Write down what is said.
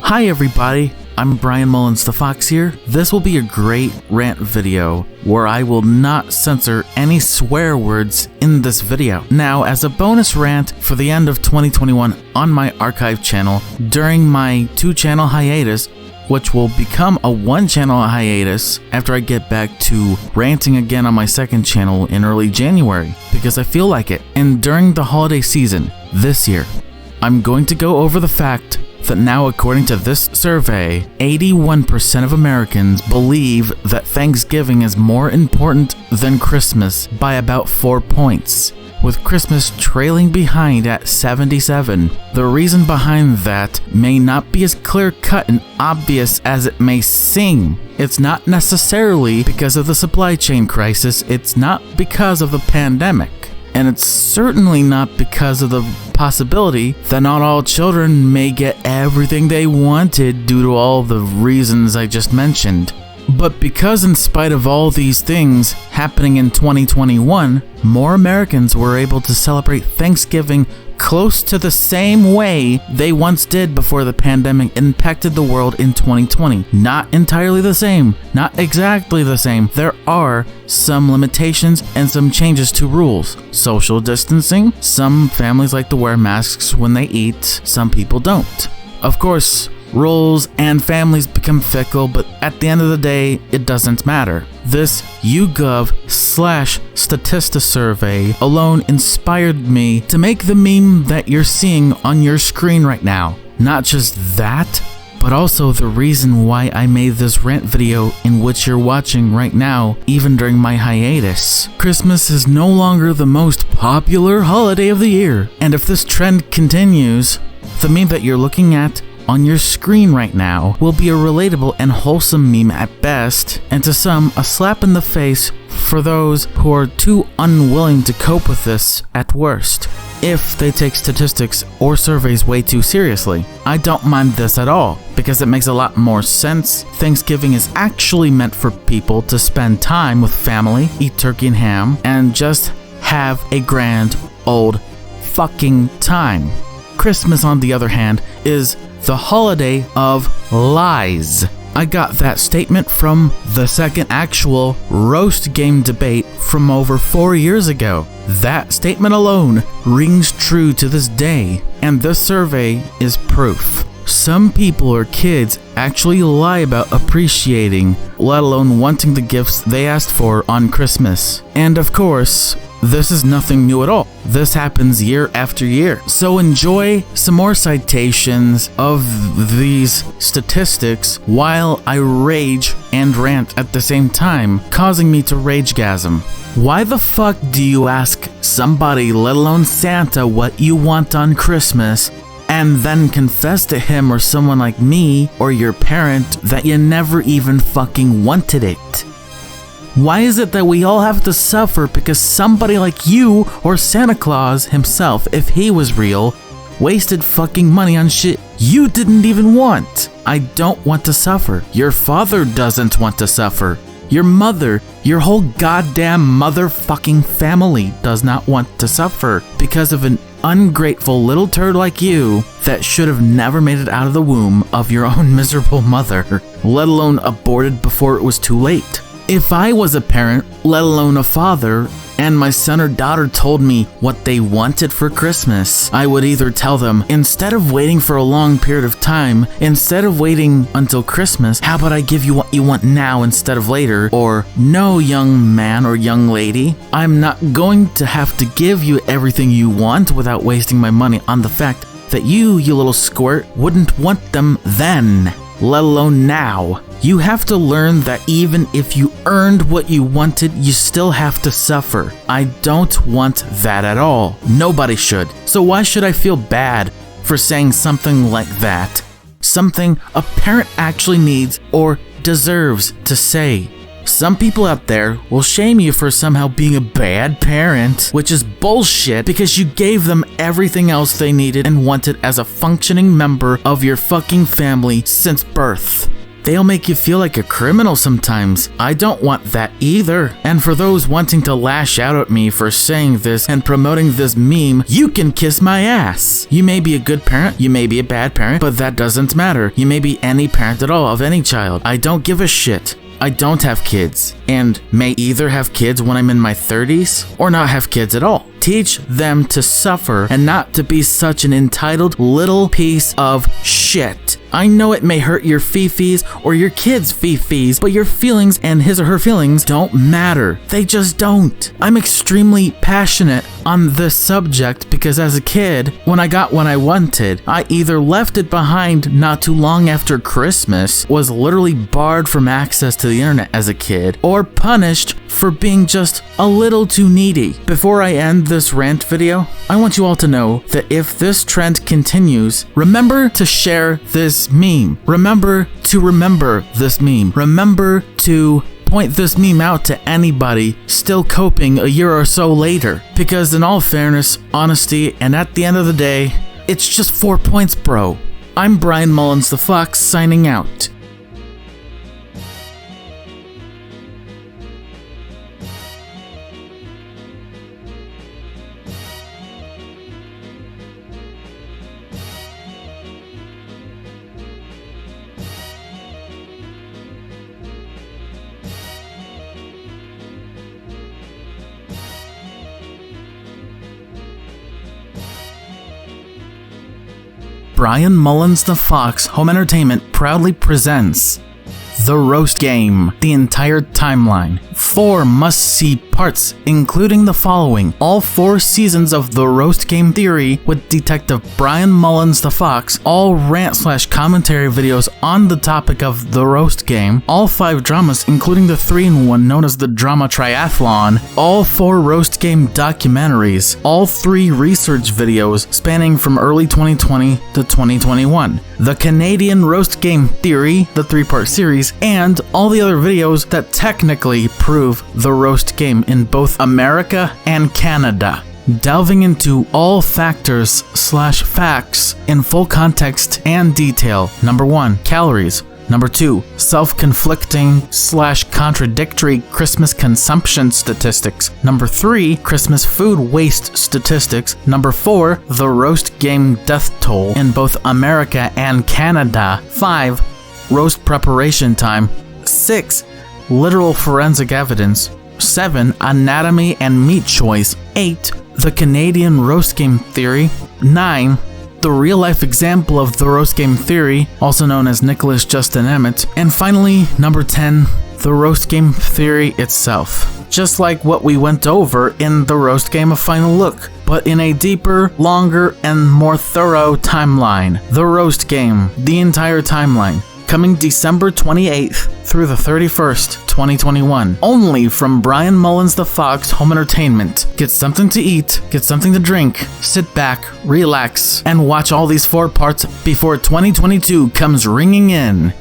Hi everybody, I'm Brian Mullins the Fox here. This will be a great rant video where I will not censor any swear words in this video. Now, as a bonus rant for the end of 2021 on my archive channel during my 2-channel hiatus, which will become a 1-channel hiatus after I get back to ranting again on my 2nd channel in early January, because I feel like it. And during the holiday season this year, I'm going to go over the fact that now, according to this survey, 81% of Americans believe that Thanksgiving is more important than Christmas by about 4 points, with Christmas trailing behind at 77. The reason behind that may not be as clear-cut and obvious as it may seem. It's not necessarily because of the supply chain crisis, it's not because of the pandemic. And it's certainly not because of the possibility that not all children may get everything they wanted due to all the reasons I just mentioned. But because in spite of all these things happening in 2021, more Americans were able to celebrate Thanksgiving close to the same way they once did before the pandemic impacted the world in 2020. Not entirely the same, not exactly the same. There are some limitations and some changes to rules. Social distancing, some families like to wear masks when they eat, some people don't. Of course, rules and families become fickle, but at the end of the day, it doesn't matter. This YouGov/Statista survey alone inspired me to make the meme that you're seeing on your screen right now. Not just that, but also the reason why I made this rant video in which you're watching right now, even during my hiatus. Christmas is no longer the most popular holiday of the year, and if this trend continues, the meme that you're looking at on your screen right now will be a relatable and wholesome meme at best, and to some, a slap in the face for those who are too unwilling to cope with this at worst, if they take statistics or surveys way too seriously. I don't mind this at all, because it makes a lot more sense. Thanksgiving is actually meant for people to spend time with family, eat turkey and ham, and just have a grand old fucking time. Christmas, on the other hand, is the holiday of lies. I got that statement from the second actual roast game debate from over 4 years ago. That statement alone rings true to this day, and this survey is proof. Some people or kids actually lie about appreciating, let alone wanting the gifts they asked for on Christmas. And of course, this is nothing new at all. This happens year after year. So enjoy some more citations of these statistics while I rage and rant at the same time, causing me to ragegasm. Why the fuck do you ask somebody, let alone Santa, what you want on Christmas, and then confess to him or someone like me or your parent that you never even fucking wanted it? Why is it that we all have to suffer because somebody like you or Santa Claus himself, if he was real, wasted fucking money on shit you didn't even want? I don't want to suffer. Your father doesn't want to suffer. Your mother, your whole goddamn motherfucking family does not want to suffer because of an ungrateful little turd like you that should have never made it out of the womb of your own miserable mother, let alone aborted before it was too late. If I was a parent, let alone a father, and my son or daughter told me what they wanted for Christmas, I would either tell them, instead of waiting for a long period of time, instead of waiting until Christmas, how about I give you what you want now instead of later? Or, no, young man or young lady, I'm not going to have to give you everything you want without wasting my money on the fact that you little squirt, wouldn't want them then, let alone now. You have to learn that even if you earned what you wanted, you still have to suffer. I don't want that at all. Nobody should. So why should I feel bad for saying something like that? Something a parent actually needs or deserves to say. Some people out there will shame you for somehow being a bad parent, which is bullshit because you gave them everything else they needed and wanted as a functioning member of your fucking family since birth. They'll make you feel like a criminal sometimes. I don't want that either. And for those wanting to lash out at me for saying this and promoting this meme, you can kiss my ass. You may be a good parent, you may be a bad parent, but that doesn't matter. You may be any parent at all of any child. I don't give a shit. I don't have kids, and may either have kids when I'm in my 30s or not have kids at all. Teach them to suffer and not to be such an entitled little piece of shit. I know it may hurt your fifis or your kid's fifis, but your feelings and his or her feelings don't matter. They just don't. I'm extremely passionate on this subject because as a kid, when I got what I wanted, I either left it behind not too long after Christmas, was literally barred from access to the internet as a kid, or punished for being just a little too needy. Before I end this rant video, I want you all to know that if this trend continues, remember to share this meme. Remember to remember this meme. Remember to point this meme out to anybody still coping a year or so later. Because in all fairness, honesty, and at the end of the day, it's just 4 points, bro. I'm Brian Mullins the Fox signing out. Brian Mullins the Fox Home Entertainment proudly presents The Roast Game, the entire timeline. 4 must-see parts, including the following: all 4 seasons of The Roast Game Theory with Detective Brian Mullins the Fox, all rant/commentary videos on the topic of The Roast Game, all 5 dramas including the 3-in-1 known as the Drama Triathlon, all 4 Roast Game documentaries, all 3 research videos spanning from early 2020 to 2021, the Canadian Roast Game Theory, the 3-part series, and all the other videos that technically prove the roast game in both America and Canada. Delving into all factors/facts in full context and detail. Number 1, calories. Number 2, self-conflicting/contradictory Christmas consumption statistics. Number 3, Christmas food waste statistics. Number 4, the roast game death toll in both America and Canada. 5, roast preparation time. 6, literal forensic evidence. 7, anatomy and meat choice. 8, the Canadian roast game theory. 9, the real-life example of the roast game theory, also known as Nicholas Justin Emmett. And finally, number 10, the roast game theory itself. Just like what we went over in the roast game of Final Look, but in a deeper, longer, and more thorough timeline. The roast game, the entire timeline, coming December 28th through the 31st, 2021. Only from Brian Mullins the Fox Home Entertainment. Get something to eat, get something to drink, sit back, relax, and watch all these 4 parts before 2022 comes ringing in.